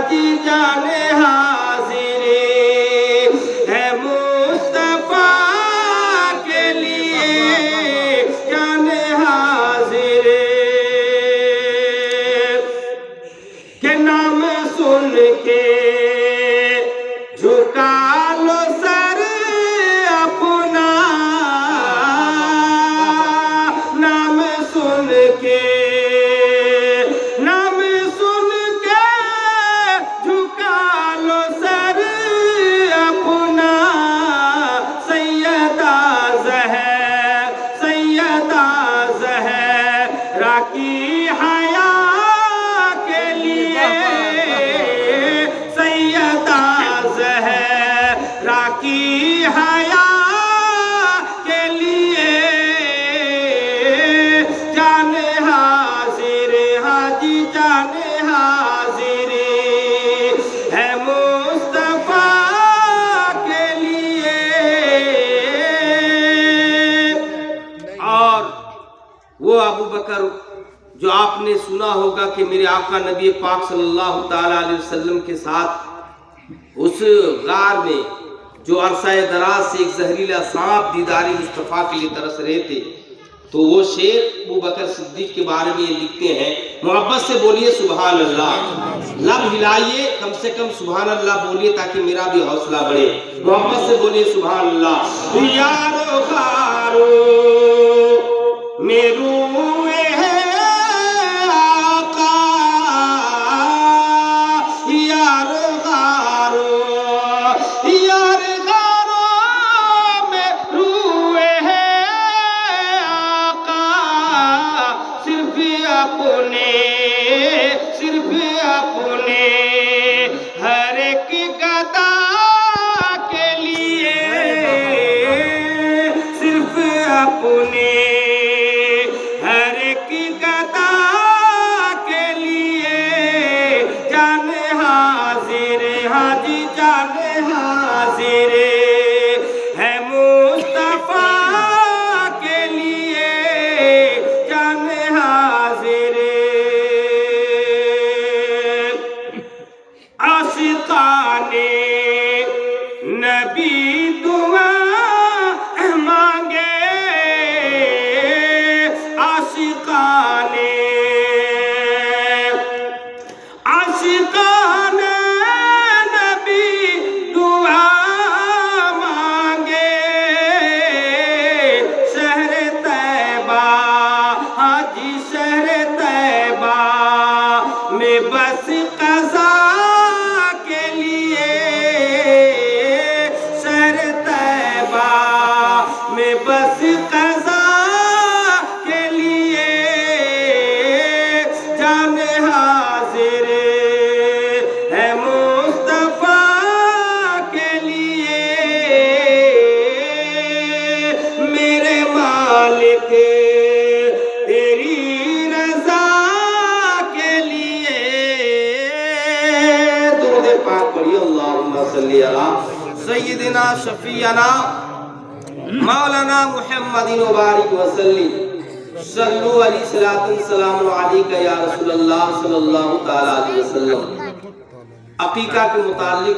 हाजी जाने हाजिरे है मुस्तफा के लिए जाने हाजिरे के नाम सुन के झुका लो सर अपना, नाम सुन के झुका लो सर अपना। सैयदा ज़हरा की हया के लिए, सैयदा ज़हरा की हया के लिए जाने हाजिर हाजी जाने हाजिर है मुस्तफा के लिए। और वो अबू बकर जो आपने सुना होगा कि मेरे आका नबी पाक सल्लल्लाहु ताला अलैहि वसल्लम के साथ उस गार में जो अरसा दराज से एक जहरीला सांप दीदारी मुस्तफ़ा के लिए तरस रहे थे, तो वो शेर अबू बकर सिद्दीक के बारे में ये लिखते हैं, मोहब्बत से बोलिए सुभान अल्लाह, लब हिलाइए, कम से कम सुभान अल्लाह बोलिए ताकि मेरा भी हौसला बढ़े। मोहब्बत से बोलिए सुभान अल्लाह। यारो खारो मेरू सिर्फ अपने हर एक गदा के लिए, सिर्फ अपने हर एक गदा के लिए जाने हाजिर हाजी जाने हाजिर है मुस्तफा के लिए जाने हाजिर। आशिकाने नबी दुआ मांगे, आशिकाने नबी दुआ मांगे। शहर तैबा हाजी शहर तैबा में बस कज़ा के लिए, शहर तैबा में बस कज़ा के लिए जाने हाजिर है मुस्तफा के लिए। मेरे मालिक तेरी रज़ा के लिए दुरूद पाक पढ़िए। अल्लाहुम्मा सल्ली अला सय्यिदिना शफीअना मौलाना मुहम्मदिन व बारिक व सल्लिम सल्लु अलैहि सलातु सलामु अलैका या रसूलल्लाह सल्लल्लाहु तआला अलैहि वसल्लम। अकीका के मुताल्लिक